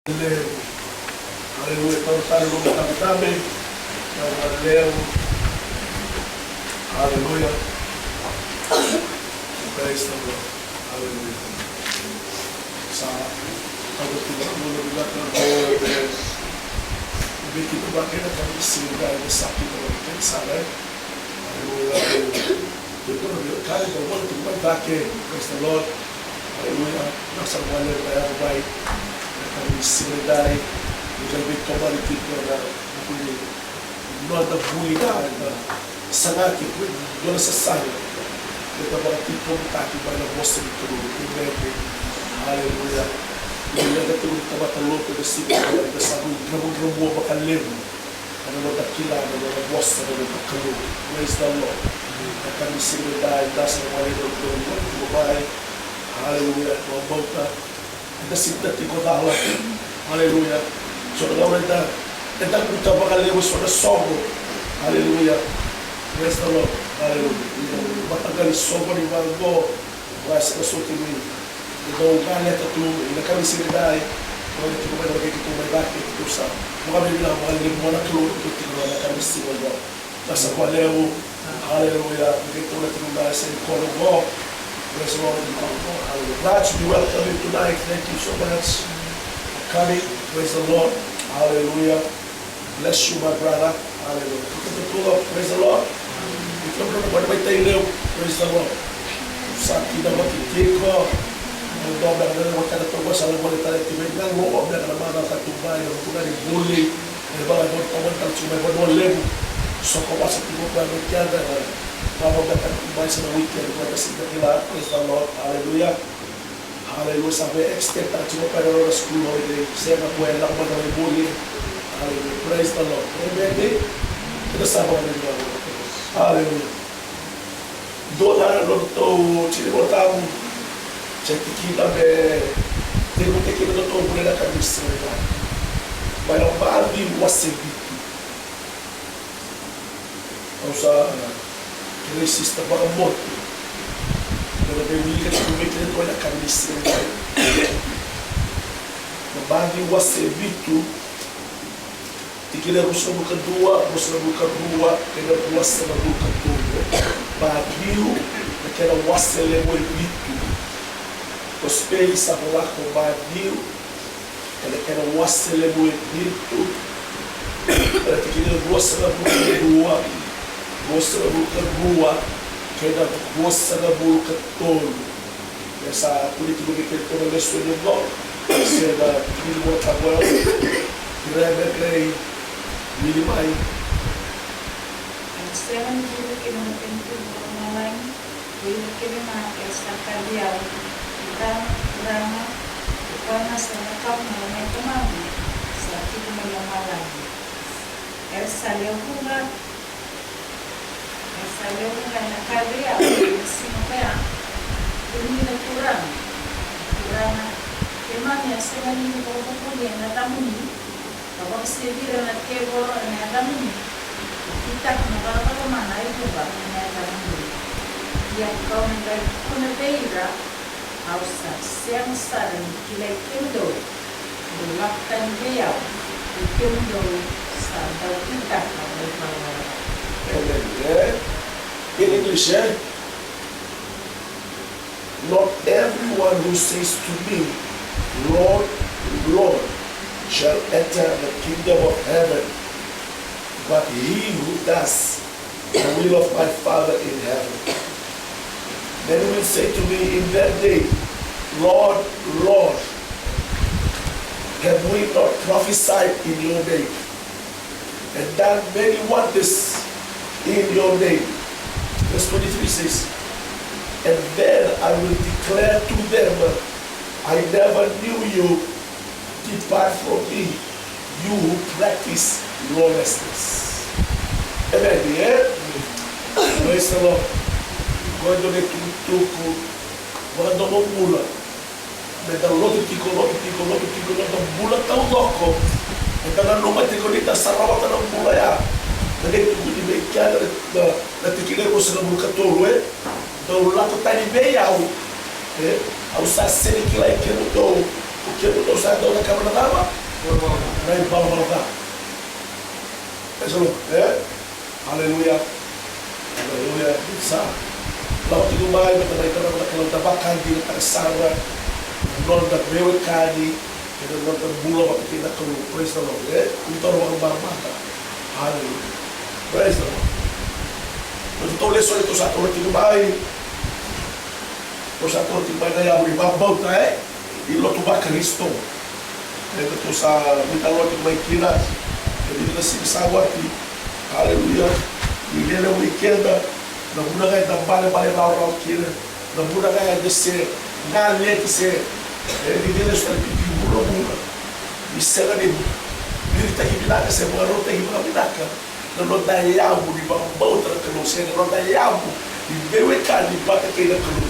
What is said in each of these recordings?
Aleluia, então está no nome da também. Aleluia. Aleluia. Praise the Lord. Aleluia. Sa pag tinutulog natin ang Lord, ibigay ko ba kayo na kami sinigay na sa akin ng mga sana. Aleluia. Ito na kaya ko wala kung magdake. Praise the Lord. Aleluia. Nasa wala na right. Kami sinigay. Ikaw may kamalitin ko na bukuli. Nada buina na sanaki ko. Doon sa sayo. Ito mga tipong taki ba na bosta ni Tulog. Aleluia. Ila na tulog ka matalog ko na siya. Na sabi, gramo-gramo makalevo. Ano na dakila na mga bosta na nagkakalog. Praise the Lord. Na kami sinigay. Nasa mga rin ng buhay. Aleluia. Mga bauta. Nasinta tiko dahil. Aleluia. So Lord, kita buta makalimus pada sobo. Haleluya. Praise the Lord. Haleluya. Matagal sobo ni Margo. Wasa ka suti mi. Ito kanya tatu. Ina kami sinidai. Kalau kita kembali lagi kita kembali bakit itu sa. Maka bilang makalim mo na tulo itu tinggal na kami sinidai. Nasa kwalewo. Haleluya. Kita ulit kembali sa ikolo. Praise the Lord. Haleluya. Glad to be welcome tonight. Thank you so much for coming. Praise the Lord. Hallelujah. Bless you, my brother. Hallelujah. Praise the Lord. Praise the Lord. Sakti na makikiko. Ang dobra na wakala to sa mga tayo timay ng loob na naman ang katubay ng kuna ni bully. Ay ba doon tawon tal sumay ba doon lebu. So ko wasa timo ba ng tiyaga na mabagatan kubay sa weekend ko kasi nila. Praise the Lord. Hallelujah. Hallelujah. Sabi, extend at sino pa rin school holiday. Siya na buhay lang mga may bully. Hallelujah. Praise the Lord. Amen. Kita sama na rin mga. Hallelujah. Doon na rin ito, sinimotang check kita be, tinimutay kita ito muli na kami sa mga. Mayroong maabi wasibiti. Ang sa kinesista mga moto. Pero bibili ka sa kumikita ito na kamis na tayo. Mabagi wasibito, tikila rusa mo kadua, rusa mo kadua, kaya buwas na mo kadua. Bagiyo, na kaya wasile mo ibito. Kospeli sa wala ko bagiyo, kaya wasile mo ibito. Kaya tikila rusa na mo kadua, rusa na mo kadua, kaya buwas na mo kadua. Kaya sa politiko ni Kento na leso niyo mo, kasi na hindi mo tagwal, kirebe kay Milimay. Seven dulu kita mungkin tu malam, dulu kita nak esok dia, kita drama, kita nasi lekap malam itu malam, saat itu malam. Saleu kunga nak kerja, semua kaya, ini nak kurang, Emang ya sekarang ini kalau punya natamu ni, kalau sendiri nak kebor natamu ni. Kita kena mana itu bah, yang kau nak beira, awsa siang saran kilai kendo, belakang dia, kendo sadar kita kalau Amen. In English, not everyone who says to me, Lord, Lord, shall enter the kingdom of heaven, but he who does the will of my Father in heaven. Then will say to me in that day, Lord, Lord, have we not prophesied in your name, and done many wonders in your name? Verse 23 says, and then I will declare to them, I never knew you. Depart from me, you who practice lawlessness. Amen. Yeah? Praise the Lord. Quando ne tutuku, quando mo mula, me da loto tiko, loto mula tau loko, e kana numa tiko ni ta sarawata na mula ya. Nade tuku di bekia na tikile ko sa mula katolo do lato tani be ya au sa sene kila ikeno do Porque mudou sai da câmara da água. Na embala da. Pessoal, aleluia. Aleluia. Bisa. Laut itu mai betul kita nak kalau dapat kali kita kesana. Non da bewe kali. Kita non da bula waktu kita kalau praise the Lord. Untuk orang bermata. Haleluya. Praise the Lord. Então le sole to sa to ti mai. To sa to ti mai na abri babau ta e lo tu ba Cristo. E to sa mi ta lo ti mai kina. E di na si sa wati. Haleluya. E le na weekenda na buna ga da bale rau kina. Na buna ga de se na le ti se. E di na sta ti buro buna. Mi sera ni birita hibina se mo ro te hibina binaka. Non dai algo di bauta che non sia, non dai algo di bewe cani bata che la cru.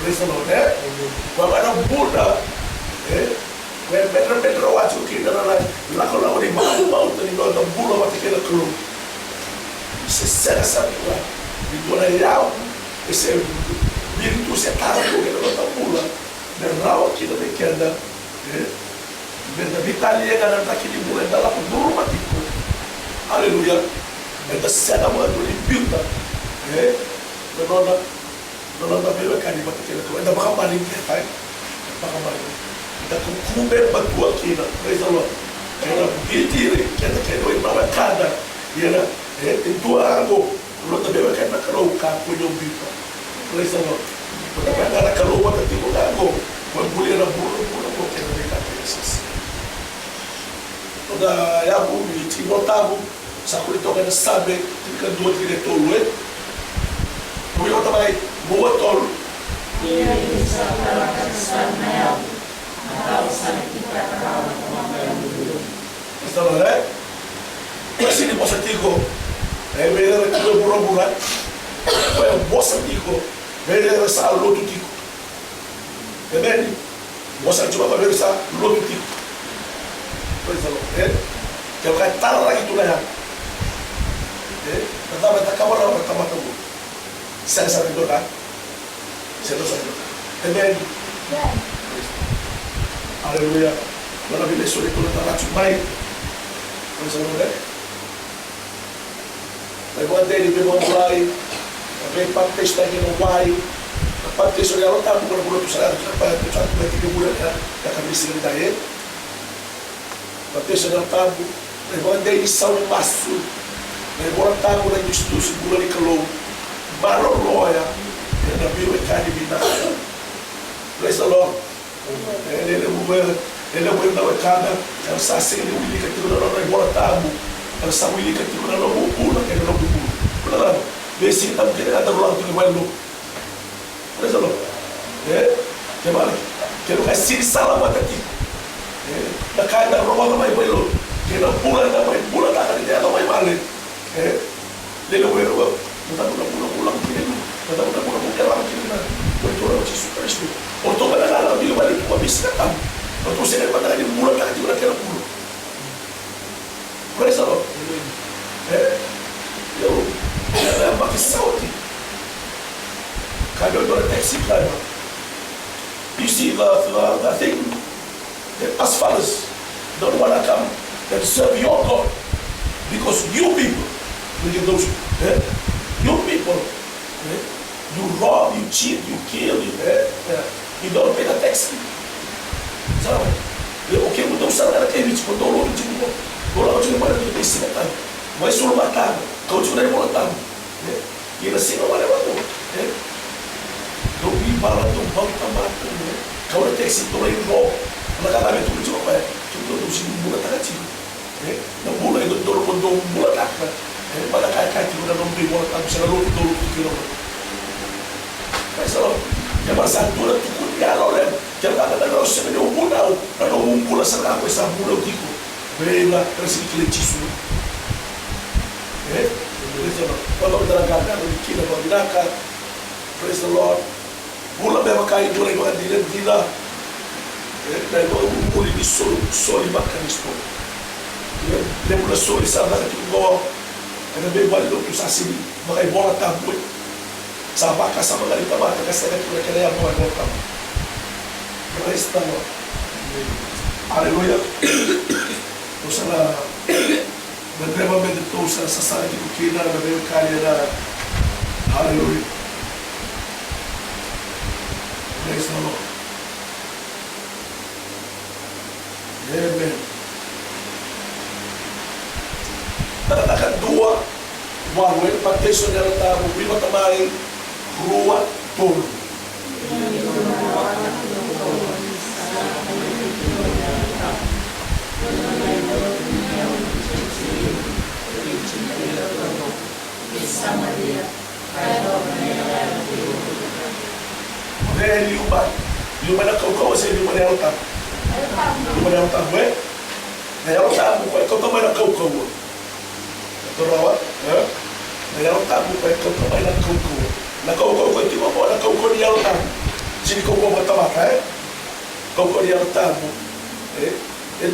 Questo non è? Ma era buona, per watch che la colonna di bauta di non buona bata che la cru. Se sera sapeva, di dove algo e se virtu se tardo che non buona, nel rao che non è che anda, nella Italia che non che di buona dalla burma tipo. Aleluia. Esta cena mano limpita. Non anda bene cani bata che la anda baka mali che fai. Baka mali. Da kumbe batu aqui na. Praise the Lord. Era bitire, que noi mama cada. Era tem tua água. Não anda bene cani na caro ka ko yo bita. Praise the Lord. Quando vai na caro bata tipo água. Quando mulher burro que não tem cabeça. Toda ya bu ti notavo. Sakuri toka na sabe tika dua diretor we we ota mai boa tol Dia bisa melakukan sanel atau kita tahu mengambil estava lá assim depois digo ver que eu vou burar foi o bossa digo ver essa loto digo é bem bossa digo para ver essa loto digo pois é que vai estar lá que tu lá pertama tak kabar orang pertama tu, saya sampai doa, saya doa. Amen. Haleluya. Mana bila suri tu letak cumai, macam mana? Lagi dele bebo mulai, bebo pakai stagi no wai, pakai suri orang tak bukan bulan tu saya apa tu cakap lagi 3 bulan ya, dah kami sini dah ya. Pakai suri orang tabu, lagi dele saul masu. Agora está agora em estudo seguro de calor, baroloia, na bioecânica de nada. Praise the Lord. Ele é o da wekanda, ela está sendo o ilha que tu não vai embora tabu, ela está o ilha que tu não vai pula, que não vai pula. Claro, vê se está porque ela está rolando que vai louco. Praise the Lord. Que vale, que não é se salama daqui. Da cai da roda vai louco, que não pula da vai pula da cara dela vai mal. Lele wero não pulang kini não pulang kini na itu orang Yesus Kristus untuk mendengar dia balik ke bisa kan untuk saya pada hari bulan lagi bulan kira puluh praise the Lord yo ada pakai sauti kalau ada taxi driver you see the thing that as fathers don't want to come and serve your God because you people look at those, you people, you rob, you cheat, you kill, you don't pay the tax. Sabe? O que mudou o salário daquele tipo, quando o outro tipo, o outro tipo, para ter esse detalhe. Mas se o matado, o outro não é matado. E ele assim não vai levar tudo. Então, o bala do banco está matando. Kalau ada taxi, tu lagi rob. Kalau kata kami tu cuma apa? Cuma tu si bulan tak kecil. Na bulan itu dorong bulan tak apa. Pada kaya kita não tem bola tanto será louco do que não mas só que masa dura tu kuliah oleh que ada da nossa se deu bulan não pula será com essa bulan tipo bela parece que ele tisu quando kita agak di kira bagdaka praise the Lord bulan bema kai dura igual dia dan bulan di soli makan isto lembra soli sabe que tu Kena bebal itu usasi makai bola tabu. Sama kasa mengalih tamat kasa itu kena yang bola tabu. Praise the Lord. Hallelujah. Usala nagrewa medito sa society ko kina na may kaya na. Hallelujah. Praise the Lord. Amen. Tatatakan dua wawe pateso niya ng tao wima tamay ruwa tolo. Dahil luma na kaukaw sa luma na yautan. Luma na yautan mo na yautan mo ikaw tamay na kaukaw mo. Ito rawa, na yautan mo ikaw tamay na kaukaw mo. Na kaukaw ko, iti mo po, na kaukaw ni yautan. Sini kaukaw mo tamata kaukaw ni yautan mo.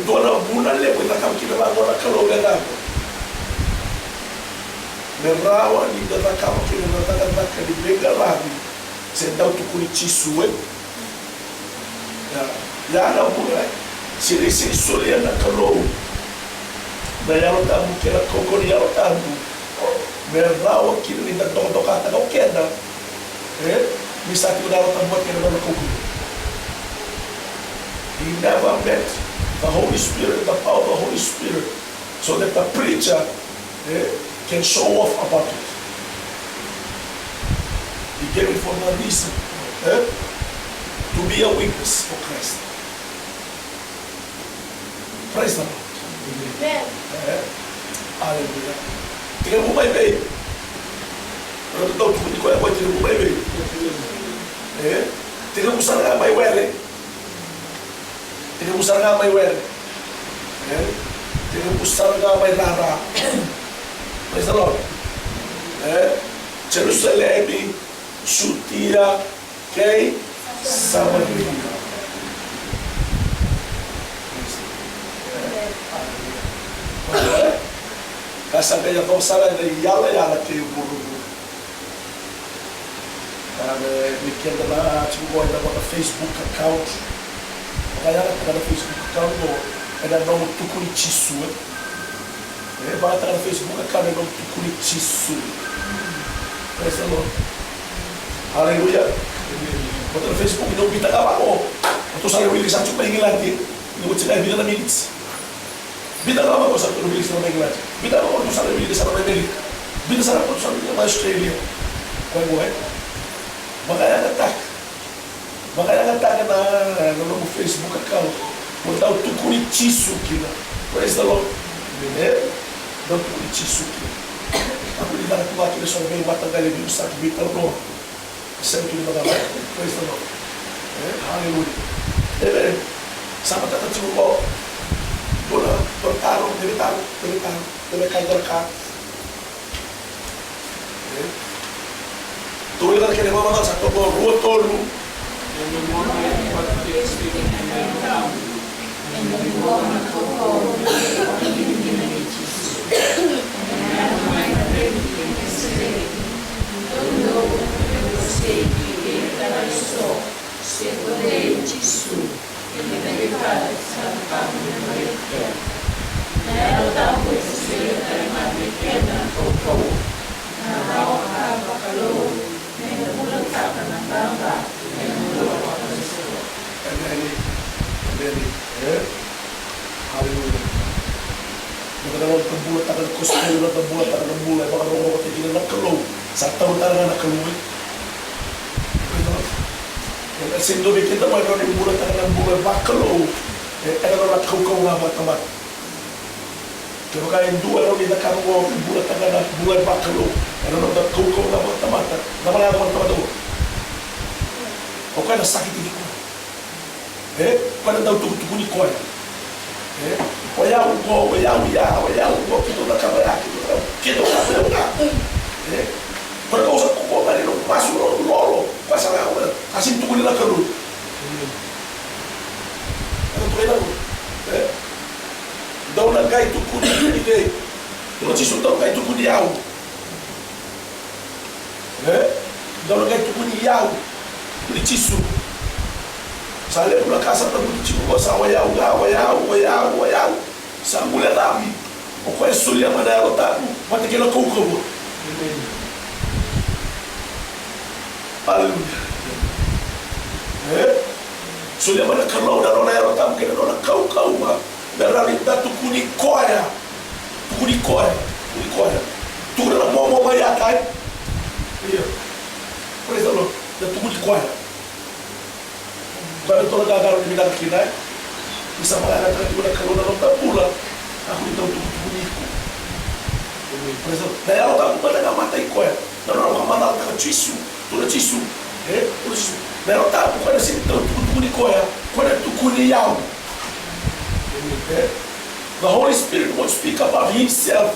Doon na bulan le, kita kami kinalago na kalungan ako. Merawa ni datakama kinalaga di bega rabi. Sendau tukuni chisue. Ya na bulan. Siri sulia na kalou. Na yaro tamu kira koko ni yaro tamu. Merawa kini ni datokata kau kena. Misaki udara tamu kira na koko. He never met the Holy Spirit, the power of the Holy Spirit, so that the preacher can show off about it. He gave it for a reason, to be a witness for Christ. Praise the Lord. Amen. Hallelujah. Tingnan mo may babe. Ano ito? Hindi ko alam. Tingnan mo may babe. Tingnan mo saan nga may were. Tingnan mo saan nga may were. Tingnan mo saan nga may rara. Praise the Lord. Jerusalem, Judea, kay Samaria. Kasabi niya kung saan ay yala-yala kayo buru-buru. Bigyan na ba siguro na mga Facebook account. Kaya na Facebook account mo, ay na nung tukuli chisu. Baka na Facebook account ay nung tukuli chisu. Praise the Lord. Hallelujah. Kung na Facebook, inubita ka ako. Ito sa iyo, sa chuk mahingin lagi. Inubit sila, bina na minutes. Bina ka ako sa ito, sa mahingin lagi. Bina ka ako sa iyo, sa mahingin lagi. Bina sa ako sa iyo, Australia. Kaya mo baka yang attack na no Facebook account without tukuni chisu kina. Praise the Lord. Don't tukuni chisu kina. Aku di dalam tuwa kina so may matagal yung sa bitaw no. Sabi kina mga praise the Lord. Hallelujah. Amen. Sama tata chuko. Bola tortaro, dele kaigar ka. Tuloy lang kaya mga sa toko, ruwa tolu. Hallelujah. Magandang pagbulat ako ng kuspil na pagbulat ako ng bulay. Baka nung ako tigil na nakalaw. Sa taon talaga nakalaw. Sindo di kita mo yung bulat ako ng bulay. Bakalaw. Ano na nakaukaw nga matamat. Pero kaya yung duwa rin nakakaroon yung bulat ako ng bulay bakalaw. Ano na nakaukaw nga matamat. Naman nga matamat ako. O kaya nasakit hindi ko. Pada daw tukuni ko. Wayao go kito na kabaya kito na. Pada ko sa ko ba ni masuro lolo pasang ako kasi tukuni na kalu. Ano to ina? Daw na kay tukuni ide. Pero si daw kay tukuni yaw. Daw na kay tukuni yaw. Ni chisu. Sale pula casa ta chico cosa wayau. Sa mulher rami. O conheço ali a maneira tá. Pode que ela concluo. Aleluia. Sulia mana kalau dah orang yang tak mungkin orang kau mah. Berani tak tukuni koya. Tu dah mau bayar kan? Iya. Praise the Lord. Dah tukuni koya. Kalau tu dah gagal di bidang kita, bisa mengatakan tu dah kalau orang tak pula. Aku itu tukuni ko. Praise the Lord. Dah orang tak pula dah mata koya. Dah orang mata tak cisu. Tu dah cisu. Pero tá, quando assim, tukuni koya, quando tukuni yao. The Holy Spirit will speak about Himself.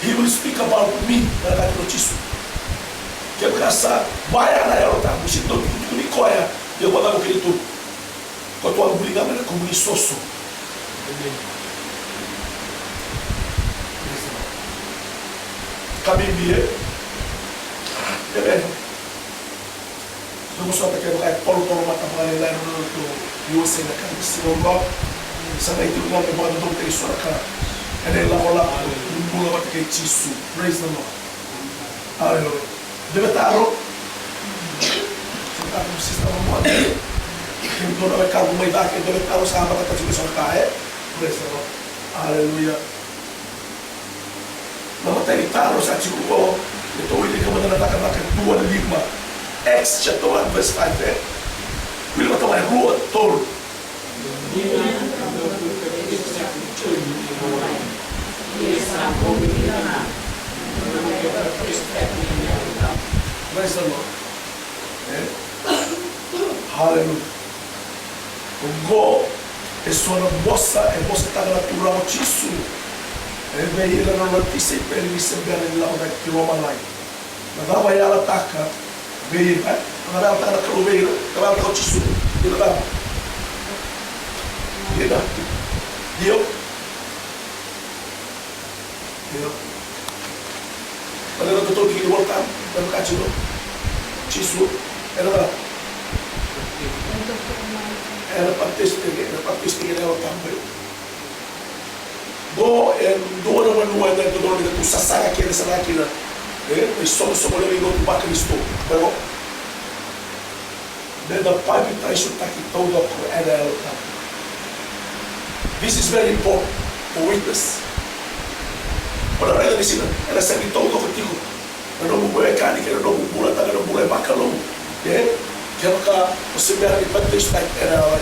He will speak about me. Que eu caçar, vai na ela, tá? Você não tukuni koya, eu vou dar o que ele tudo. Quando eu obrigar, mas como ele sosso. Cabimie. É mesmo. Não só porque eu quero polo mata para lá no USA na casa se não vá sabe que o nome pode não ter isso na cara é lá no bula vai ter isso praise the Lord aleluia deve estar no sistema moderno então não vai cair uma idade que deve estar o sábado que a gente cá é praise the Lord aleluia não vai ter estar o sábado eu estou indo que mandando atacar na tua lima Acts chapter 1 verse 5 there. We'll go to my rule told. Praise the Lord. Hallelujah. Go e sono mossa e mossa ta la tua uccisu. E vei la notizia per il sembrare la ora che uomo mai. Ma dava ya la tacca. Veio, né? Agora ela está na caluveira, ela está no tissu, ele dá. Ele dá. Deu. Quando ela tentou que voltar, ela não cativou. Tissu, ela dá. Ela para testemunhar, ela também. Go e dona uma né, do nome do sasaga aquele, essa daqui, né? E somos ele não para Cristo. Then the Bible tries to take it all up and this is very important for witness. Quando ela disse, ela segue todo contigo. Eu não vou mecânica, eu não vou pula, eu não vou bacalhau. Que ela cá, você me arrepende de estar ela.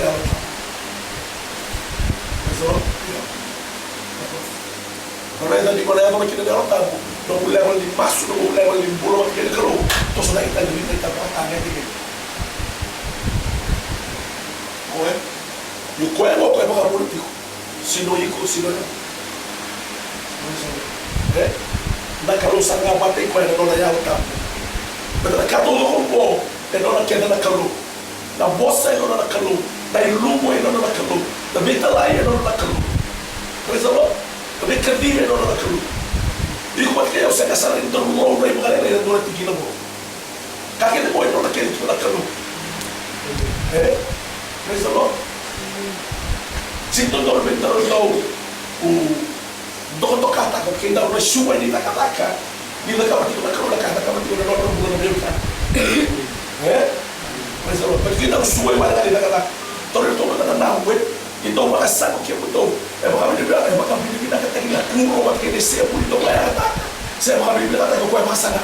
Quando ela diz, quando ela vai querer ela tá, não vou levar de passo, não vou levar de bolo, aquele calor. Tô só daí tá de vida, tá para tá né. E o coelho é para o político. Se não ir, se não é. Na carroça não bate com ela, não é ela tá. Mas na carroça não bom, é não quer na carroça. Na bolsa é não na carroça. Na ilumo é não na carroça. Na venta lá é não na carroça. Por exemplo, na mercadoria é não na carroça. E como é que eu sei que essa não então não vai para ela não é tiquina bom. Caque de boi não naquele tipo na carroça. Praise the Lord. Sinto dormir o do kata ko kenda na shuwa ni takataka ni la kama tiko na kata kama tiko na no meu tá mas eu porque kenda shuwa wala ni takataka tore to na we então para sabe que eu tô é para me na kata ila kuro wa que descer por então é tá se é para me na kata ko é masana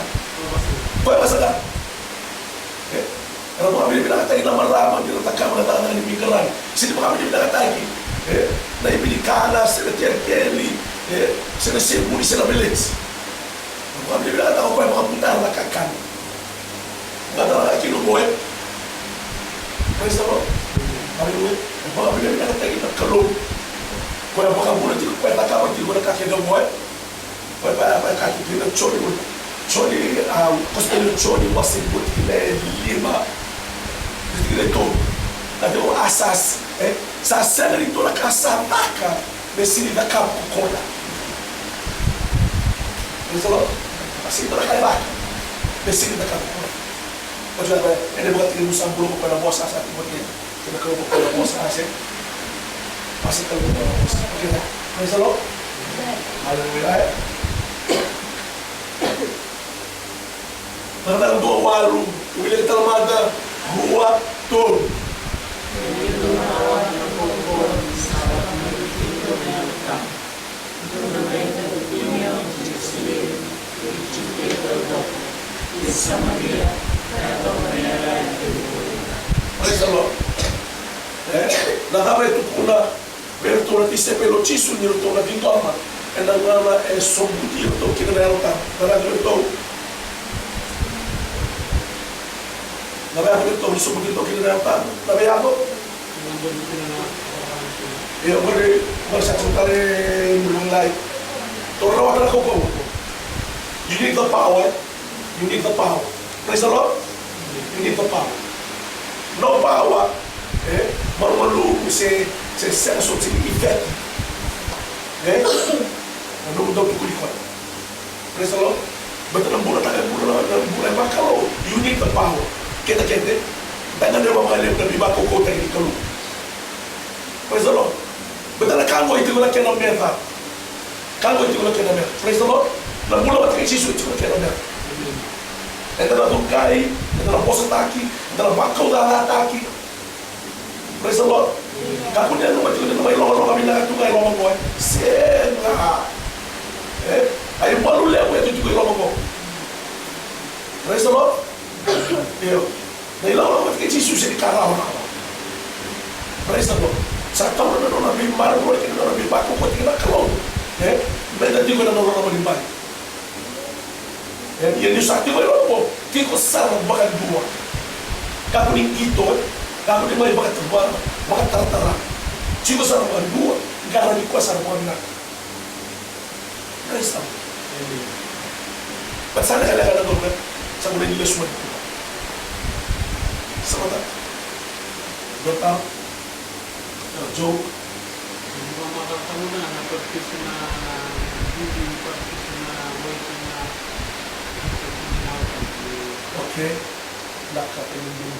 kalau kami bilang kata kita marah, kita tak kamu datang dengan imigran. Sini kami bilang kata lagi, na imigran, sekitar kali, sekitar sepuluh sekitar belas. Kami bilang kata kau yang putar lakakan. Kata lagi lu boy, Praise the Lord. Haleluya. Kami bilang kata kita kalau kau yang kamu nanti kau tak kamu nanti kau nak kaki dong boy, kau apa kaki kita curi, kau curi masih buat kita lima. Diretor, ada o asas, sa cena de toda casa taca, decide da capa cola. Isso assim toda casa, decide da capa cola. Pagkakala, buka tingin mo sa bulo ko pala boss asa ating mga kinakaw ko pala boss asa. Pasok ka lang pala boss. Okay na? Praise the Lord. Hallelujah. Nakatalang doon walong, umilang talamada, huwa, to. Praise the Lord. Nakabay ito po na meron ito natin sa pelochiso niyo ito na gintama e nangana e sombuti ito kinanayalta naradyo ito nabayako ito sombuti ito kinanayalta nabayako iyo magsakong tali mulunglay tornawa ka na ko you need the power. You need the power. Praise the Lord. You need the power. No power. Malu se senso de effect. Ano mo daw tukulikon. Praise the Lord. But ang bulan makalo. You need the power. Kita Tangan dia mengalir dari bako kota ini kalu. Praise the Lord. But ang kango itu wala kena merda. Kango itu wala kena merda. Praise the Lord. Na bulan wat kisi itu wala kena merda. Ito na tungkay, ito na posa taki, ito na bakaw na taki. Praise the Lord. Kako niya naman, ito na may lolo kami na tungkay lolo ko. Sena. Ay maluli ako ito tungkay lolo ko. Praise the Lord. Iyo. Nailaw naman kay Jesus sa ikaraw na ako. Praise the Lord. Sa taon na naman namin marang ko, ito na namin bako ko, ito na kalaw. May dati ko na naman naman bahay. Yan yung sa ating may po, di ko sarang bakal dua. Kako ning ito, kako ning may bakal tawar, bakal taratara. Di ko sarang bakal dua, gara di ko sarang bakal na. Praise the Lord. Ba't sana kailangan na doon sa mula nila suman ko? Sama tak? Doon tao? Joke? Hindi mo makakamu na napagpis na hindi napagpis na wait na Okay, nakapinindin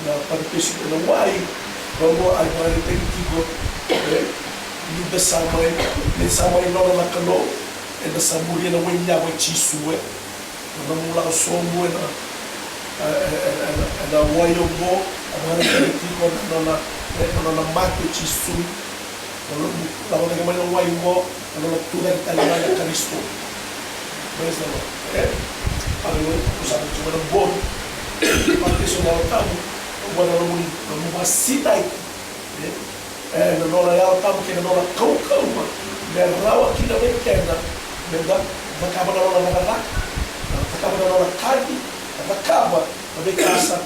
na pagpisip ko ng why bago ay mariting tigo hindi da samay no na nakalo e da samuli na wenya wa chisue na mula somo na wayo mo ang mariting tigo na mato chisu na wala kamay ng wayo mo na tulad tayo na Kristo. Praise the Lord. Hallelujah. Usapin cuma ng bom. Pati sunyaw tamu. Wala naman masitay. Nanolayal tamu kaya nanola kau-kau. Merawa kita may kena. Nakaba nanola naganak. Nakaba nanola kadi. Nakaba. Mabikasa.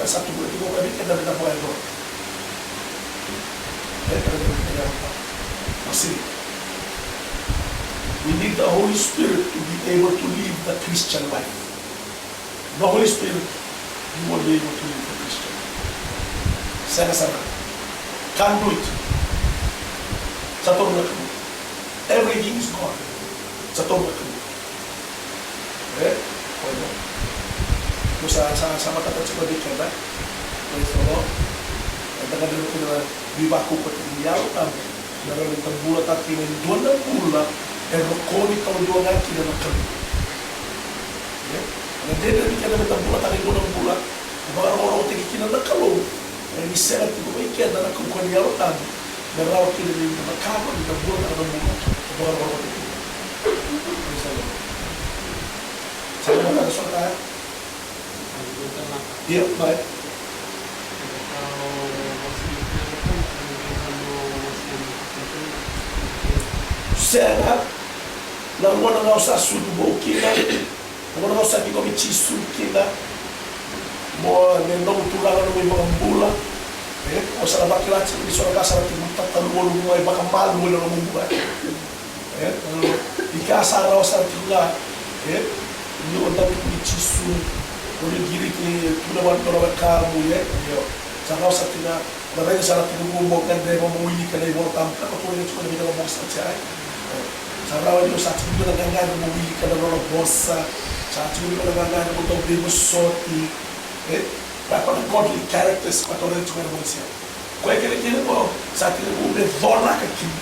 Satu bulan tiga kami kena kita buhay doon. Masih. We need the Holy Spirit to be able to live the Christian life. The Holy Spirit, you won't be able to live the Christian life. Sana. Can't do it. Saturn na kami. Everything is gone. Saturn na kami. Bueno. Kung sa matapat sa padikan na, praise the Lord. At nakadalo ko na bibako ko tiniyal kami. Naramitang bulat at kinenduan ng bulat. Rokoni kalau dua ngaki dalam kami. Na dia dari kana meta bulat ari dolang bulat. Bara orang tegi kina na kalau. Ni sera tu ko ikia na ko ko ni aro tan. Na raw kina ni na kama ni bulat ada bulat. Bara orang tegi. Saya nak ada soal tanya. Dia baik. Sera na mwana nga usa sudu bo kina mwana nga usa kiko michisu kina mo nendo tulanga no mga mbula o sa bakila chi ni so ka sa ti mutata no mo ay baka mal mo no mbula ikasa ra usa tula ni onda michisu o ni giri ki tula wan toro ka mu yo sa ra usa tina na rega sa ti mo kan de mo wili ka dai mo tam ka ko ni ko ni mo sa chai. Sarawa nyo sa ating doon naganggan mo wili ka na mga bossa Sa ating mga nangangana mo itong Bimo Soti, dapat ang godly characters patuloy ito ngayon siya. Kaya kaya mo, sa ating mga dhona ka kim,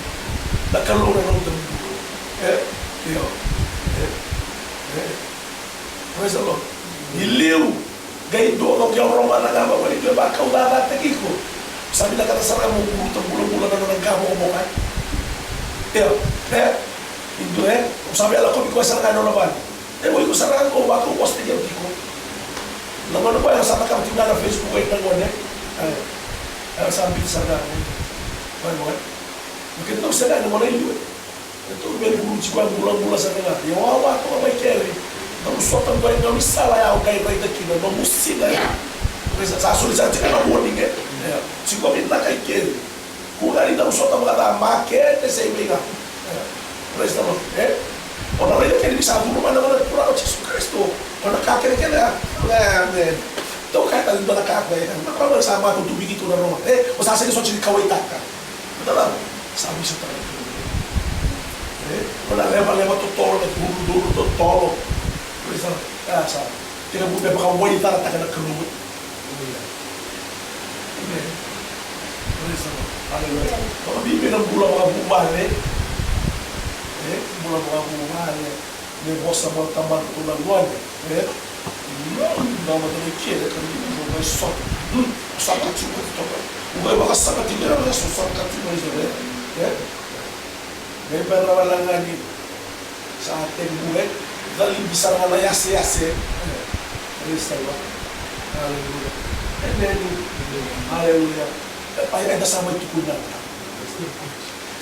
nakalura ng dambulo. Praise the Lord. Iliw, gay doon ang yung Roma na nga mawali ko, baka udadatag ko. Sabi na katasara mo, bulang-bulang na nagkamo mo ka. Indo kung sabi alam ko, ikaw sa nangano naman. Mo ikaw sa nangano ko, baka uwas na yung ko. Naman na ba, yung sa nakatingnan na Facebook ay nangwan sabi sa nangano. Ay mo Makita ko sa nangano, wala yun. Ito, may bulang-bulang sa nangano. Yung awa ko, may kere. Namusot ang gawin, namisala yaw kay Ray Dakina, namusila yaw. Sa sulit sa ating warning si Covid na kay Kiri. Kung nga rin namusot ang mga tamakete sa imiga. Praise the Lord. O na rin kaya sa ato naman naman nagpura ko Jesus Cristo. O nakakiri ka na. Amen. Ito kahit alin ba nakakaya ka. Nakawal sa mga kung tubig ito na naman. O sa asin iso kaway taka. Ito lang. Sabi siya talaga. O na leva tutolo. Nagduro tutolo. Praise the Lord. Kaya sa tinabuti baka wali tara taka nagkalumot. Amen. Praise the Lord. Hallelujah. Mga bibig ng bulang mga bumali. Bulang mga bumali. May boss na mga tamang tulang luwan. Não, mas não quero, não vai só. Sapatinho ito. Ugay baka sapatinho na mga sapatinho ito. May pera nga ni sa ating buhay. Dahil bisa nga na yase-yase. Praise the Lord. Hallelujah. Amen. Hallelujah. Paya ada sama tukunan.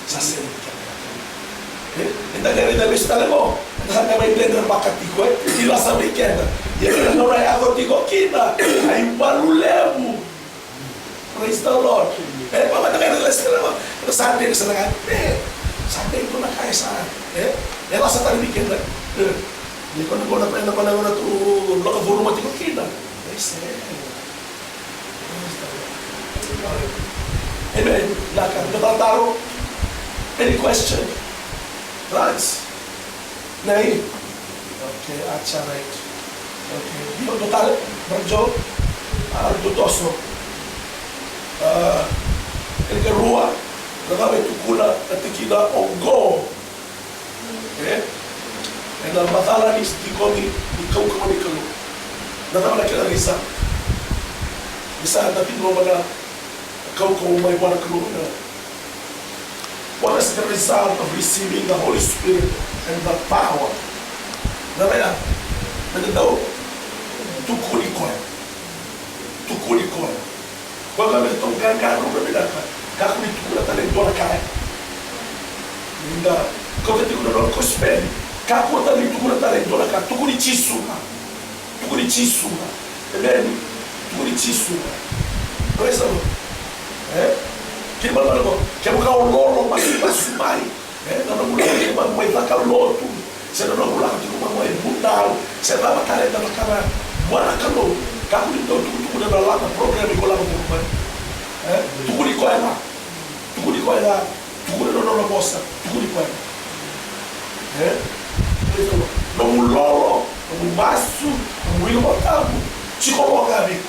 Sa sinin ka. Hindi nga rin na-miss talaga mo. Saan ka may blender makatiko Ila sa weekend. Yan na rin ako tiko kita. Ay balulemo. Praise the Lord. Pama na kayo nalas ka naman. Sunday na sa nagan. Sunday ko na kaya saan. Yan sa tali weekend. Hindi ko na ito. Lakavuro mo tiko kita. Praise the Lord. Amen. Lakad. Natataro. Any question? Rights? Nay? Okay, atcha right. Okay. Dio total, Berjo, Dutoso. El Garua, Nagawe Tukula, Atikida, Ongo. Okay? And the Matala is Dikomi, Dikaukamikalu. Natamala kila Risa. Bisa natin mo na ikaw kung may wala ka na. What is the result of receiving the Holy Spirit and the power? Namaya, daw tukuli ko. Kung kami itong gagaro na binaka, kakulit ko na talagang doon na kaya. Hindi, kung kati ko na doon ko spell, kakulit ko na talagang doon na kaya, tukuli chisuma. Amen? Tukuli chisuma. Praise the Lord. Kaya ba ko? Kaya mo ka lolo masumay. Nanamula ka may nakaloto. Sa nanamula ka may bundal. Sa namatali na nakara. Wala ka lo. Kakulit daw tukutuko na lang ang program ko lang ang buman. Tukuli ko yan. Tukuli na lang bosa. Tukuli ko yan. Namulolo. Namumasu. Namuilomotabo. Chikologabi.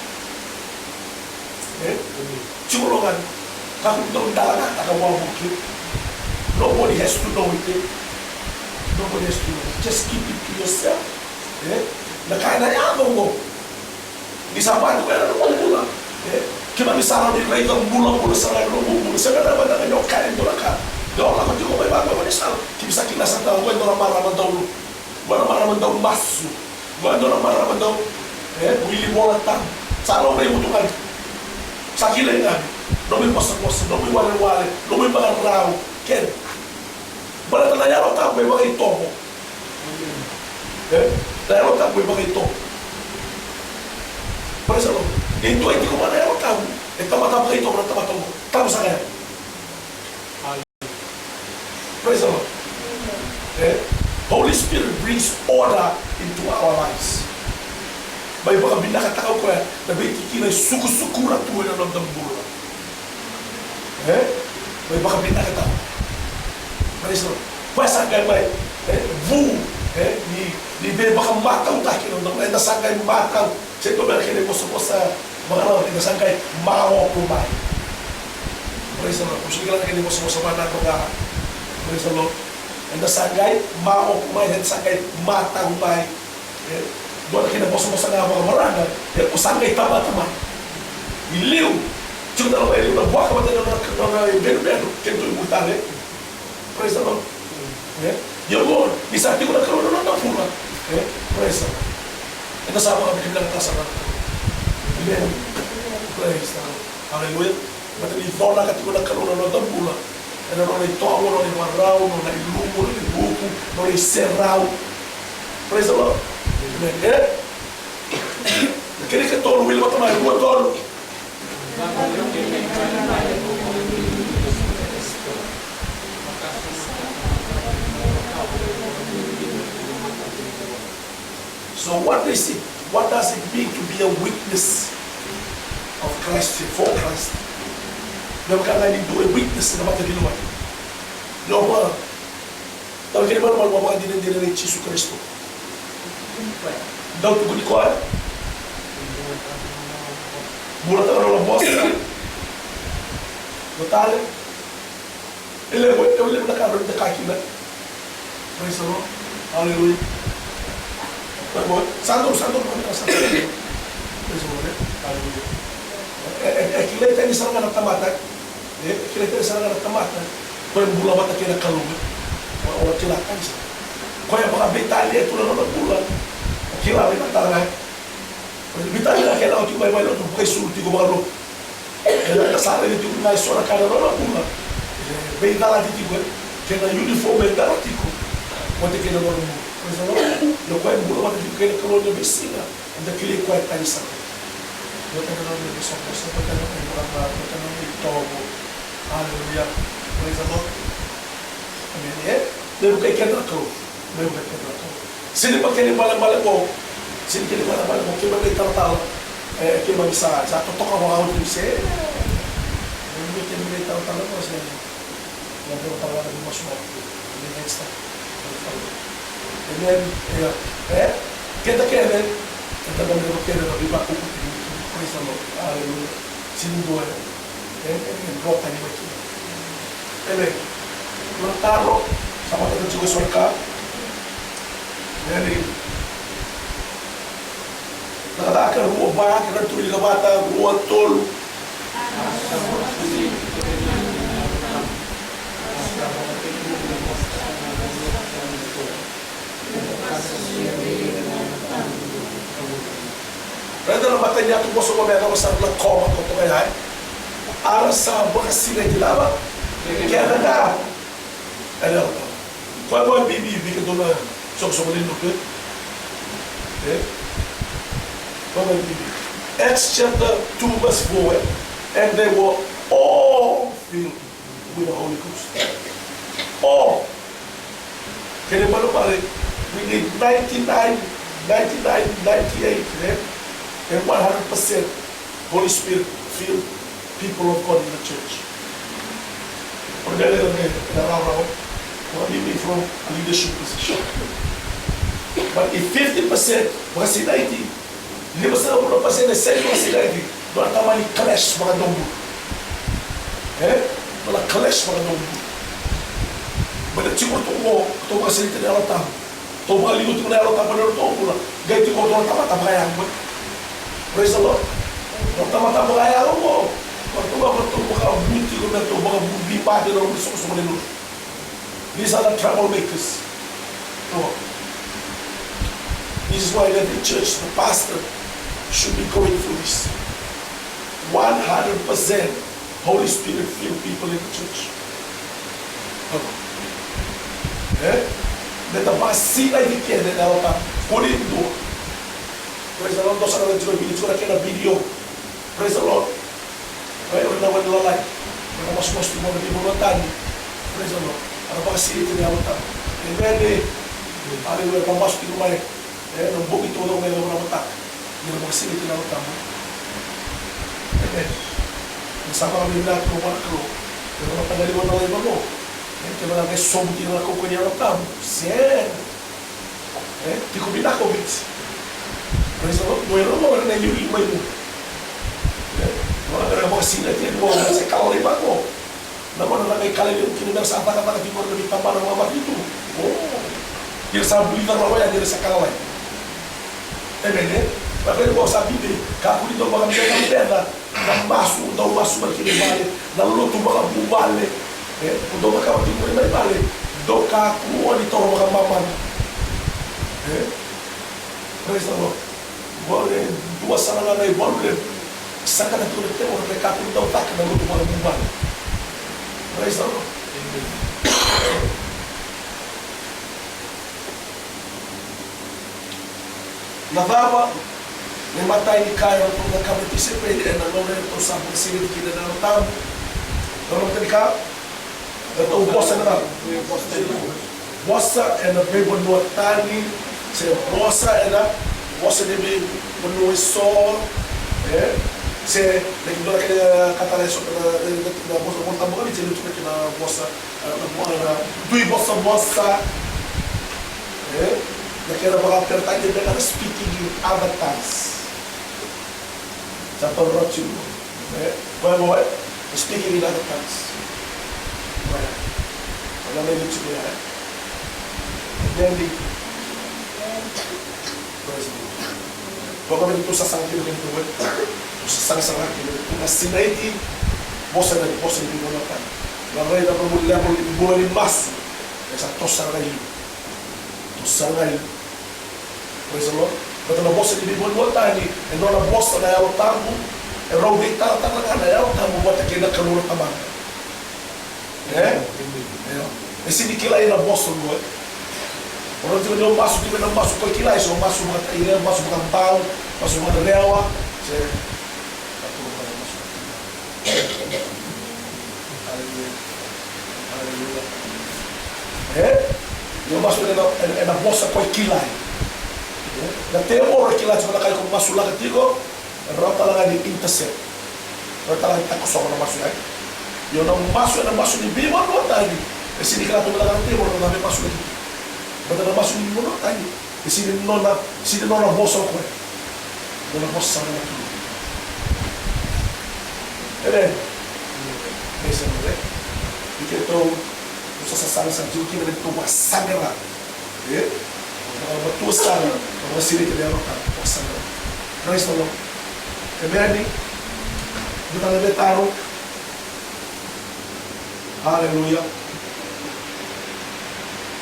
Chikologabi. Kamu tahu dalam kata orang mungkin, nobody has to know it. Nobody has to know it. Just keep it to yourself. Nakaya na mo. Di sabar ko na pula. Kaya misalnya di lain ang bulan sa lain bulan sa kada ba na yung kain do ka. Do la ko ko may bago ni sal. Kibisa kinasa ta ko do maraman daw masu. Do maraman daw wili bola tan. Salo may mutukan. Sakile nga. Não me possa, não me wale, não me barrau, quer? Para na yaro tá bem vai tomo. Na yaro tá bem vai tomo. Por isso, então aí como na yaro tá, então mata vai tomo, tá tomo. Tá mo sa kaya. Praise the Lord. Holy Spirit brings order into our lives. May baka binakatakaw ko yan, na may kikinay suku-sukura tuwa na ng dambura. May baka binakatakaw. Praise the Lord. Pwesa kaya may, vu, Ni beba ka matang taki no na nasangay matang. Sento ba kini mo sa mga ano ni nasangay mao kumay. Praise the Lord. Kung sige lang kini mo sa mana ko nga. Praise the Lord. And nasangay mao kumay and sangay matang kumay. Doon kini mo sa mga marana. Usangay tama-tama. Iliw. Cuma dalam iliw na buah kapatid na beno-beno. Kento yung mutane. Praise the Lord. Yung Lord, bisa di ko nagkaroon na pula. Praise the Lord. Ito sama kami bilang atas na. Amen. Praise the Lord. Hallelujah. Mati ni Dona kati ko nagkaroon na pula. Ano na ito ako, na iwaraw, na ilumo, na ibuko, na iseraw. Praise the Lord. Amen. Kini ka tolo, wili matamay, buwan tolo. So what is it? What does it mean to be a witness of Christ, for Christ? Never can I do a witness na mataginawa. No ba? Tawag kini ba naman mga dinendina ni Jesus Kristo? Daw tugon ko ay. Mula tayo ng boss na. Notale. Ele nakaroon na kakina. Praise the Lord. Hallelujah. Santo kami kasama. Praise the Lord. Hallelujah. Kilita ni sarang anak tamatan. Kilita ni sarang anak tamatan. Kaya mula mata kina kalungan. Orang kilakan siya. Kaya mga bitali ito lang ang bulan. Kilawin ang tarangay. Bitali na kaya ako may ito bukai sulti ko mga lo. Kaya kasara nito yung naiso na kaya lang ang bulan. Bitala dito ko. Kaya na uniform ang dala dito. Wante kaya na mga mo. Praise the Lord. Yung kaya mula mata dito kaya na kalungan yung besina. Ang dakili ko ay tayo sa akin. Yung kaya na yung isang post na pagka na yung mga pagka na yung itobo. Hallelujah. Praise the Lord. Amen. Dahil kaya kaya na kalungan. Dahil kaya kaya na kalungan. Sino pa kaya malang-malang mo? Sino kaya malang-malang mo? Kaya may tao-tao. Kaya may isa. Sa totoo ka mga ako yung siya. Kaya may tao-tao mo siya. Kaya may tao-tao mo mas mo. Kaya next time. And then, kaya rin. Kaya ba meron kaya rin. Iba ko kutin. Praise the Lord. Hallelujah. Sinundo yan. And brought tayo may kaya. Amen. Walang taro. Sa mga taga-Diyos ka. Jadi, nakatakan ruang banyak kita tulis kata ruang tol. Berarti dalam matanya tu bos orang yang besar nak kau atau apa ya? Arasa berkasih lagi lama. Kaya ada. Ada. Kau bibi tu na. So mali look good. Acts chapter 2 verse 4. And they were all filled with the Holy Ghost. All. Can you believe it? We need 99, 98, and 100% Holy Spirit filled people of God in the church. What do you mean from a leadership position? But if 50%, kasi 90, 50% na sa'yo kasi 90, doon tama ni clash mga dombo. Doon clash mga dombo. But siguro ito mo, ito mga salita ni Alatam. Ito mga ligot ko na Alatam, panalo ito ko lang. Gaya ito ko doon tama-tama kaya mo. Praise the Lord. Doon tama-tama kaya mo. Ito mga bunti ko na ito, mga bibati na gusto ko sa mga nilot. These are the troublemakers. Oh. This is why every church, the pastor, should be going through this. 100% Holy Spirit filled people in the church. Let the pasti lagi kaya na nawa kulit do. Praise the Lord. Dosa na nagsulat kaya na video. Praise the Lord. Kaya rin naman nilalay. Kaya mas mo na binulatan. Praise the Lord. Ano ba kasi ito niya mata? And then, hallelujah, pamasok ito may, nung bukit ito daw may naman mata. Hindi na kasi ito niya mata mo. Amen. Nasama kami natin kung wala ko. Pero matangaliwan na lang iba mo. Kaya wala kayo sobuti na ako kanya mata mo. Siya. Tiko Binakovic. Praise the Lord. Bueno, no na yuli mai mo. Wala na mo sina ti mo na sa kauli ba ko. Na mo na may kali yung kinilang sa apa-apa di mo na bitamba ng mga dito. Oh. Dia sa believer lawa ya dia sa kalaway. Amen. Bakit mo sabi di kaku dito mga mga pera na masu daw masu makilibali na luto mga bubale. Kudo makawati mo na bale. Do kaku oni to mga maman. Praise the Lord. Boleh dua sana na boleh saka na tuloy tayo or kaku daw tak na luto mga bubale. Praise the Lord. Navava ni matay ni Kaya kung nakaparticipate na nome ito sa pagsilid kita na utang. Nome ito ni Kaya? Ito bossa na lang. Bossa e na bebo no tani, se bossa e na bossa de bebo no sol, se nagdora kaya kataleso na bossa mo tamo ni tilo tuka na bossa na dui bossa naquela palavra pertence a speaking in other tongues. Já estou rotindo, vai, speaking in other tongues. Vai, olha lá ele te vê, entende? Vamos ver tu sasang kilo kan tu, tu sasang kilo, tu nasinai di, bosan di mana kan? Lalu kita perlu bulan emas, esa tosang lagi, Praise the Lord. Pero na bossa di bibon mo tani, e non la bossa na yaw tambo, e raw di ta na yaw tambo bota kina kanuro tamang. E sini kila ina bossa mo. Ora ti no masu ti no masu ko kila iso masu mga ina masu mga pau, masu mga rewa, se aturo para masu. Hallelujah. Yo masu na bossa ko kila. Na temo ora kila tsaka kay kung masula ka tigo, rota lang ni intercept. Rota lang ta kusok na masu ay. Yo na masu ni biwa no tani. E sini kala to lang temo na may masu dito. Bata na masu ni mo no tani. E sini no na boso ko. No na bossa na tigo. Ere. Ese no ve. Iketo usa sa sa juki na to masangra. Betul sekali, orang sini tidak makan puasa. Praise the Lord. Amen. Kita lebih taruh. Haleluya.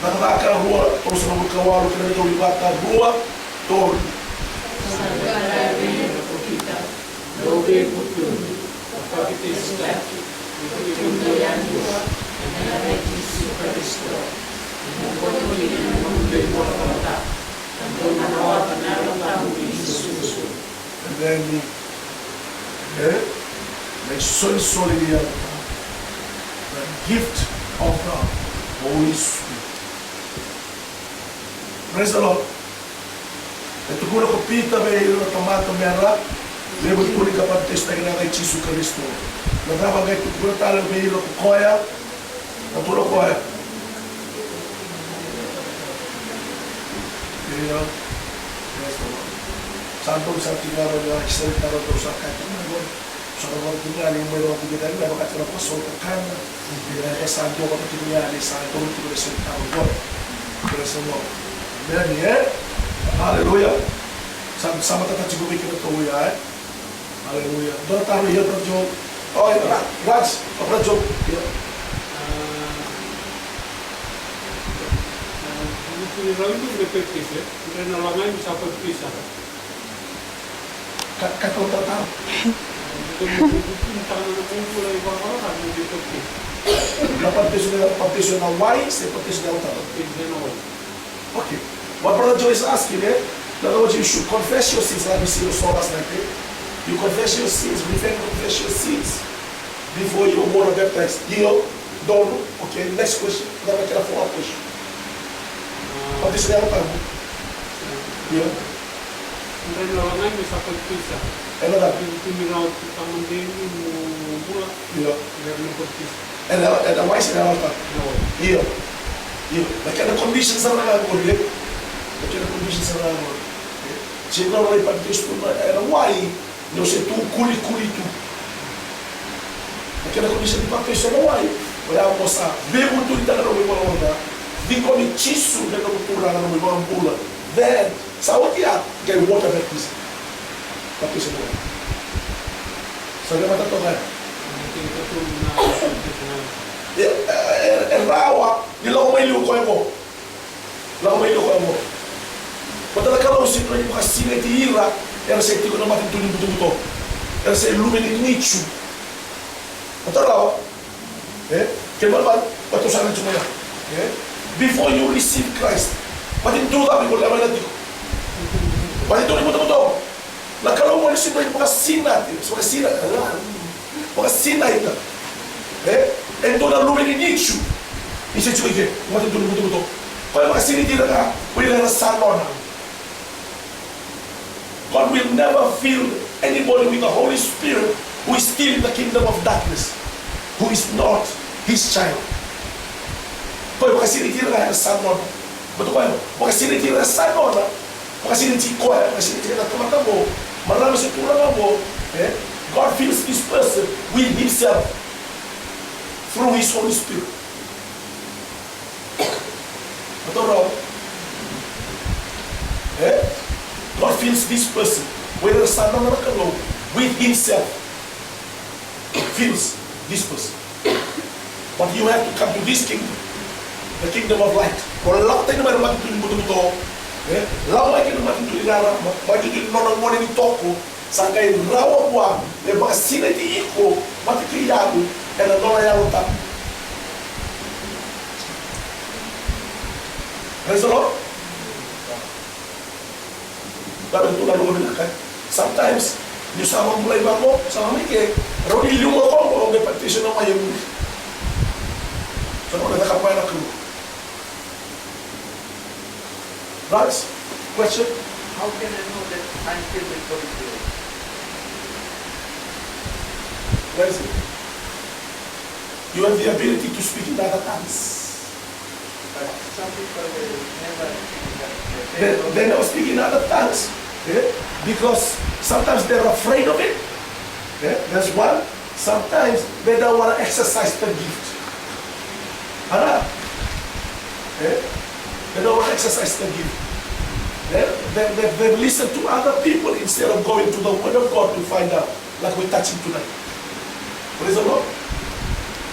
Nakataka rua, terus namun kawal kena itu libatan rua, tor. Dobe putun, kapite stati, itu yang dua, yang lagi superstar. And then like soul the gift of God, Holy Spirit. Praise the Lord. Ito ko na kupita ba yung tomato mera, lebo ko ni kapag testa na kay Jesus Kristo. Nagkabagay ito ko na talo ba yung kukoya, natulog koya. Santo sa tingaro niya, kisalita rin ito sa katingon. Sa kamar tingali, may mga bigyan na mga katira po, so kakana. Binaya ka santo ka pa tingali, santo rin ito sa tao. Praise the Lord. Amen, Hallelujah. Sama tata cigubi kita ito, Hallelujah. Doon tayo, Brother Joe. Oh, Raj, Brother Joe. Raulun repetise, rena la mai sa pisa. Kakau tahu. La partition na Y, c'est partition na utah. Okay. What Brother Joe is asking, in other words, you should confess your sins. Let me see your soul last night. You confess your sins, repent, confess your sins before you want to baptize. You don't. Okay. Next question. Then I can follow up question. Partition na utah. Yeah. Rena la mai sa pisa. And that. Tumiraw tamandin mo bula. Yeah. Rena pisa. And the wise in the altar. No. Yeah. Like the conditions are not good. Aquela condição será agora. Chega lá para Deus, era uai, não sei tu, culi tu. Aquela condição de papel era uai. Olha a moça, vem muito de dar no meu onda, vem com o tiço, vem com o pula no meu ambula. Then, sabe o que é? Que é water baptism. Papel era uai. Sabe o que é tocar? É rawa, de lá uma ilha com a mão. Lá uma ilha com a mão. Quando ela calou o ciclo, ele foi assim, ele ira, ela se tirou na mata de tudo. Ela se ilumina nicho. Então lá, que malvado, para tu saber de manhã. Before you receive Christ, mas em tudo a Bíblia vai dizer. Mas em tudo. Lá calou o ciclo, ele foi assim, ainda. Então a lumina nicho. Isso é tipo que, mas em tudo. Quando você se tira cá, ele era salona. God will never fill anybody with the Holy Spirit who is still in the kingdom of darkness, who is not his child. Kau bukan sini tira yang salmon, betul kan? Bukan sini tira salmon, bukan sini tiko, bukan sini tira teman kamu, malam masih kurang kamu. God fills this person with Himself through His Holy Spirit. Betul tak? God fills this person, whether salmon or not, with Himself. Fills this person. But you have to come to this kingdom, the kingdom of light. Kalau lang tayo naman matutunin betul-betul, lang lagi naman matutunin rara, matutunin nono mo ni toko, sangkay rawa buang, mga sila di iko, matikiyado, and nono yaro tap. Praise the Lord. Tapi itu lalu mendengarkan. Sometimes you sama mulai bangun, sama mikir, rodi lima kau orang petition nama yang ini. So orang tak apa nak keluar. Right? Question? How can I know that I'm filled with Holy Spirit? Where is it? You have the ability to speak in other tongues. But some people will never They never speak in other tongues because sometimes they're afraid of it. That's one. Sometimes they don't want to exercise the gift. They don't want to exercise the gift. They listen to other people instead of going to the Word of God to find out, like we're touching tonight. Praise the Lord.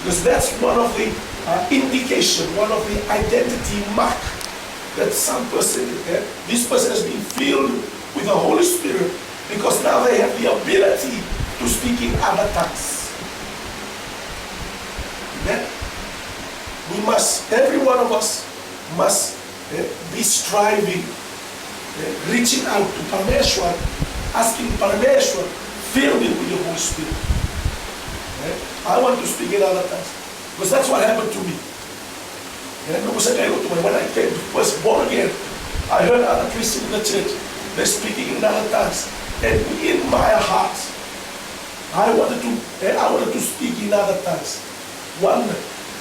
Because that's one of the indication, one of the identity mark that some person, this person has been filled with the Holy Spirit because now they have the ability to speak in other tongues. Amen. We must, every one of us must be striving, reaching out to Parameshwar, asking Parameshwar, fill me with the Holy Spirit. I want to speak in other tongues because that's what happened to me. When I was born again, I heard other Christians in the church, they're speaking in other tongues. And in my heart, I wanted to speak in other tongues. One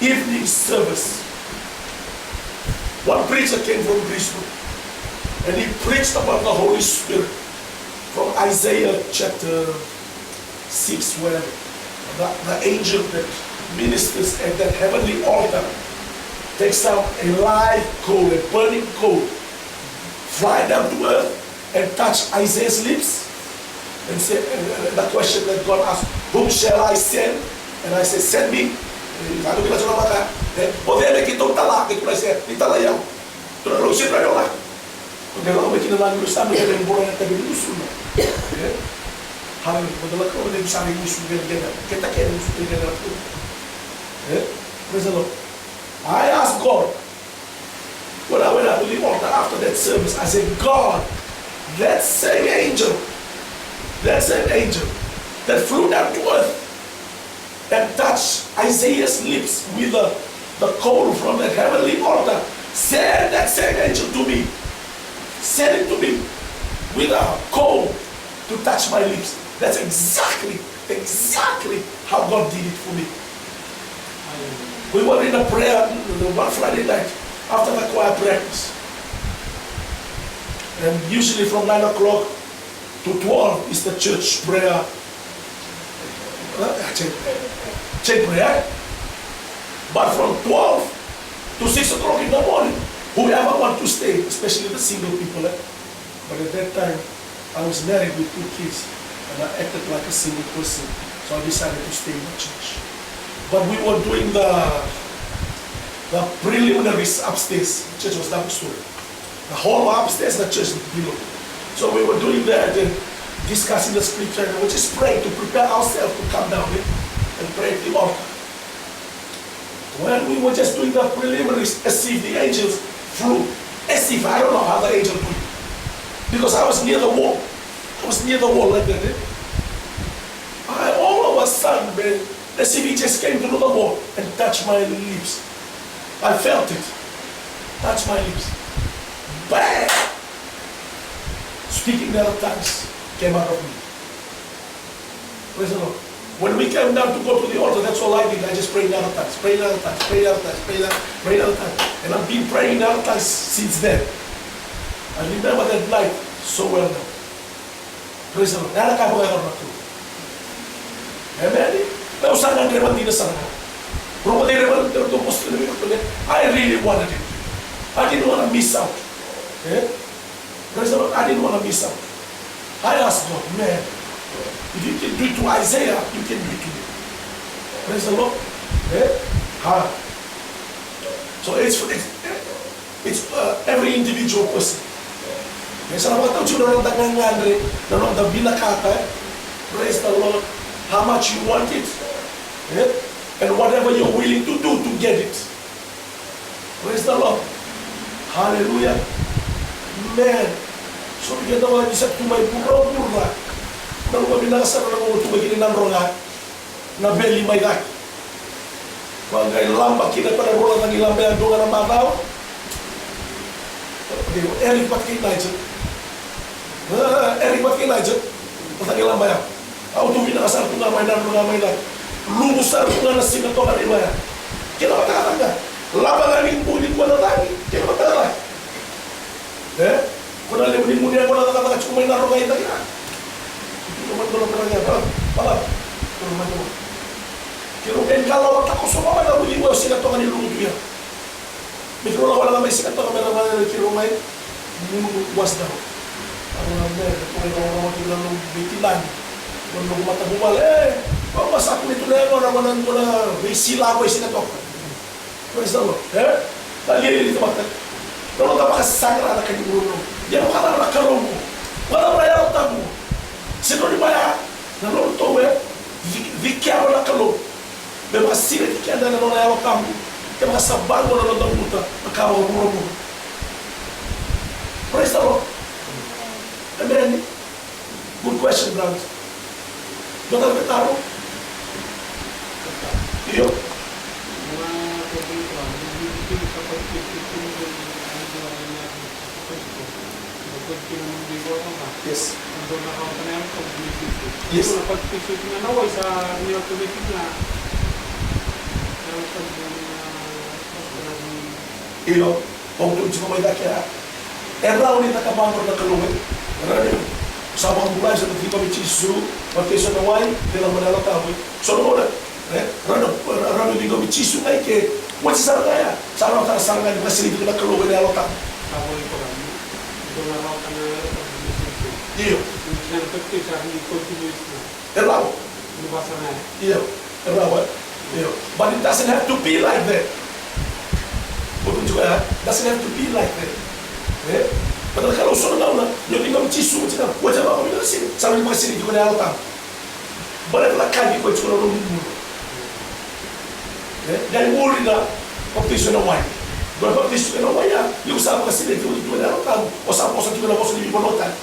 evening service, one preacher came from Brisbane, and he preached about the Holy Spirit from Isaiah chapter 6, where the angel that ministers at that heavenly altar takes out a live coal, a burning coal, fly down to earth and touch Isaiah's lips and say, the question that God asked, whom shall I send? And I said, send me. Ano kita sa maka? Podeme kitong talak, ito na siya, italayaw. Ito na lusin na yun lang. Kung gano'n may kinalang yung sabi ka ng buhay na tabi ng usun na. Hangin, madala ka ulit yung sabi ng usun gano'n. Kita kaya ng usun gano'n. Praise the Lord. I asked God, when I went out to the altar after that service, I said, God, that same angel that flew down to earth and touched Isaiah's lips with the coal from the heavenly altar, send that same angel to me. Send it to me with a coal to touch my lips. That's exactly how God did it for me. We were in a prayer one Friday night after the choir practice. And usually from 9 o'clock to 12 is the church prayer. Chain prayer. But from 12 to 6 o'clock in the morning, whoever want to stay, especially the single people. But at that time, I was married with 2 kids and I acted like a single person. So I decided to stay in the church. But we were doing the preliminaries upstairs. The church was downstairs. The hall upstairs, the church below. So we were doing that and discussing the scripture and we were just praying to prepare ourselves to come down and pray at the altar. When we were just doing the preliminaries, as if the angels flew. As if, I don't know how the angel do it. Because I was near the wall. I was near the wall like that. All of a sudden, man, as if he just came through the wall and touched my lips. I felt it. Touched my lips. Bang! Speaking in other tongues came out of me. Praise the Lord. When we came down to go to the altar, that's all I did. I just prayed in other tongues, prayed in other tongues, prayed in other tongues, prayed in other tongues. And I've been praying in other tongues since then. I remember that night so well now. Praise the Lord. Amen. I really wanted it. I didn't want to miss out. Praise the Lord. I didn't want to miss out. I asked God, man, if you can do it to Isaiah, you can do it to me. Praise the Lord. So it's every individual person. Praise the Lord. How much you want it. And whatever you're willing to do to get it. Praise the Lord. Hallelujah. Man. So we get the one isa tumay pura-pura. Nang mabinasa na mga tumay ronga na beli may gak. Mga ilamba kita para rola ng ilamba ang dunga ng mataw. Eric pat kay Nigel. Eric pat kay Nigel. Patang ilamba yan. Ako tuminakasar ko nga may gak. Lumusar ko nga na sinatokan iba yan. Kaya matakarang ka. Labanganin po din mo na lagi. Kaya matakarang. Kung nalimunin mo niya ko na nakatakas kung may narongay na yan. Ito naman ko lang pala niya. Pala. Ito naman ko. Kirukin kalawat ako sa mga nabunin mo sinatokan ni Ludo yan. Mikro na wala nga may sinatokan may naman kirumay. Was daw. Ano nga may kung ikaw naman ko lang ng bitilan. Kung nung matabumal, masak mo ito na yun, naman ko na may sila ko yung sinatokan. Praise the Lord. Dali dito bakit? Kalau tak pakai sangra nak kaji burung, dia bukan nak kerong, wala bayar tamu. Sino ni bayar? Nalu tu vikia wala kerong. Memang sini vikia dan nalu bayar tamu. Dia bukan sabar wala nalu tamu tu, makawa burung. Praise the Lord. Amen. Good question, brother. Betul betul. Iyo. Yes. Yes. Iyo, kung doon sa mga kaya, erraw ni nakabangor na kalungit. Sabang mulai sa tiba bichisu, pati sa naway, nilang manalatawi. So noon, rano di ko bichisu ay ke, what's sa kaya? Sa araw ta sa nga ni silid na kalungit na alota. Sabon ko lang. Doon na ka na Iyo. Erraw. Iyo. Erraw. Iyo. But it doesn't have to be like that. Bukan juga, doesn't have to be like that. Padahal kalau sudah na, yung tinggal cisu macam apa? Wajah apa bila sini? Sambil masih di mana altar. Balik lagi kau cuma orang dulu. Dan muli na baptiso na wine. Dua baptiso na wine ya, yung sama kasi di mana altar. Osam juga na bosan di bonotan.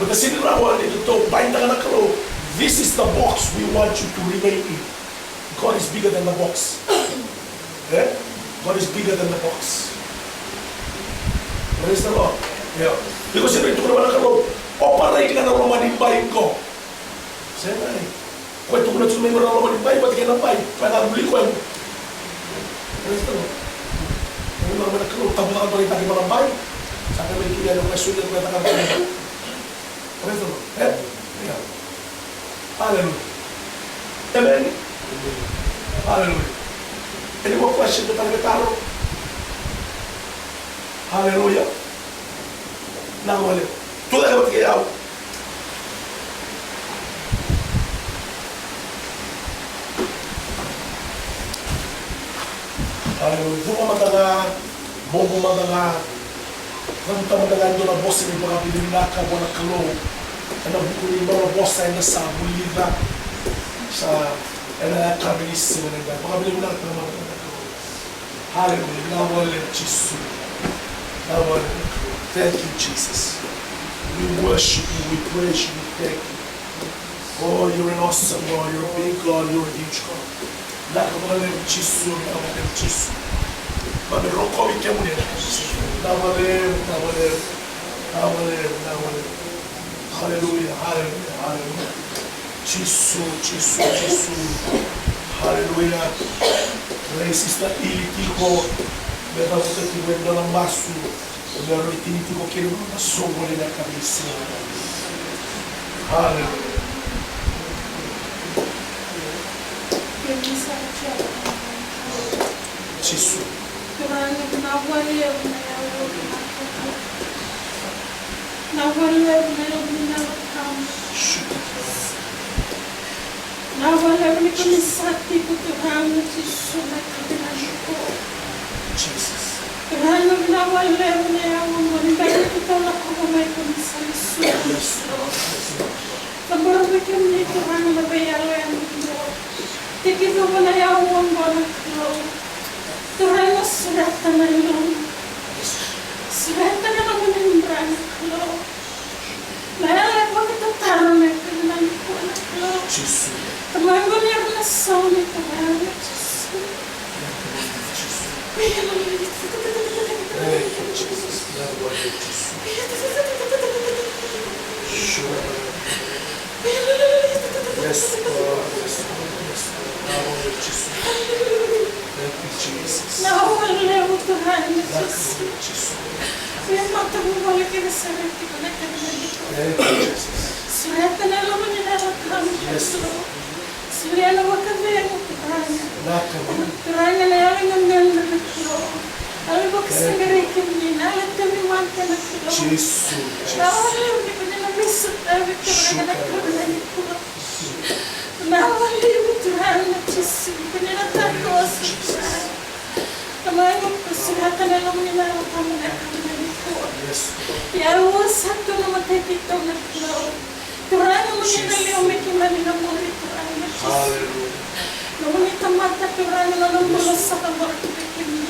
But the sini rawan itu tu baik tangan kalau. This is the box we want you to remain in. God is bigger than the box. God is bigger than the box. Praise the Lord. Yeah. Because itu kalau kalau operate kan orang mandi baik kau. Saya ni. Kau itu kalau cuma orang mandi baik, berarti kena baik. Pada beli kau. Praise the Lord. Bunga naman nagkaroon, tabunan ko rin tayo mga bayo. Sa kami kaya nung may sulit ko na tayo. Preso mo. Ayan. Hallelujah. Amen. Hallelujah. Any more questions to talaga taro? Hallelujah. Nang wala. Tuloy ka matigayaw. Hallelujah. Buka matanga, bobo matanga, Nanta madagan doon na boss ni mga bilinaka mo na kalo. Ano buko ni mga boss ay nasa bulida sa kabilis mo na ba. Mga bilin mo na mga hallelujah. Nawala Jesus. Nawala. Thank you, Jesus. We worship you, we praise you, we thank you. Oh, you're an awesome God, you're a big God, you're a huge God. Nawala Jesus, nawala Jesus. Mameroko wikemu ni nawale. Hallelujah, hallelujah, hallelujah. Jesus. Hallelujah. Lei sister ili tiko beta wote kiwendo na masu. Ndio tiko kile na somo na kabisa. Hallelujah. Jesus. Tuhan sudah tenang, sudah tenang menimbrang lo. Lalu waktu itu taruh mereka dengan kuat lo. Teman gue yang nasau nih teman Jesus. Nawalewo Tuhan Yesus. Memang Tuhan boleh kita sadar kita nak kembali. Surya tenaga menyerahkan kami. Surya nama kebaikan Tuhan. Tuhan yang lain dengan kita. Lalu bukti negara kami, lalu kami mantan kita. Nawalewo kita nak besok tapi kita nak kembali. Nawalewo Tuhan Yesus. Kita nak terus. Kemarin kesehatan dalam menyerahkan kami nak kembali. Ya Allah satu nama kita nak tahu. Tuhan menyerahkan kami kembali nama Tuhan Yesus. Namun kita mata Tuhan dalam merasakan berkat kami.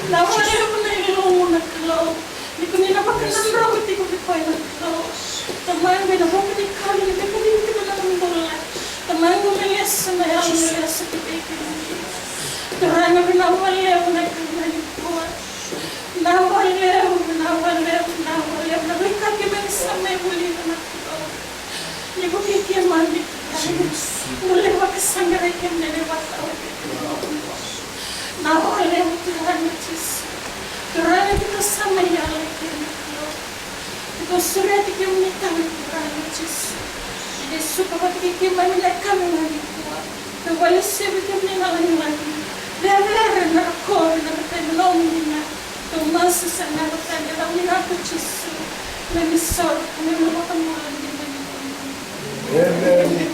Namun dia menyerahkan nak tahu. Dikuni nama kenal rawat itu dipakai nak tahu. Teman bina bapa dikali kita dalam bola. Teman gue melihat semua melihat seperti ini. Tuhan nawalewo nak kembali kuat. Nawalewo. Nabika kami sama boleh nak tahu. Ibu kita mandi. Boleh pakai sanggarai kami lewat tahu. Nawalewo Tuhan Yesus. Tuhan kita sama yang lagi. Itu surat kami tahu Tuhan Yesus. Jadi suka pakai kami nak kami mandi kuat. Nawalewo kami lagi. Biar nak kau nak terlomina. Tumas sana kita dalam minat Yesus. Memisal, memeluk temuan di mana. Amen.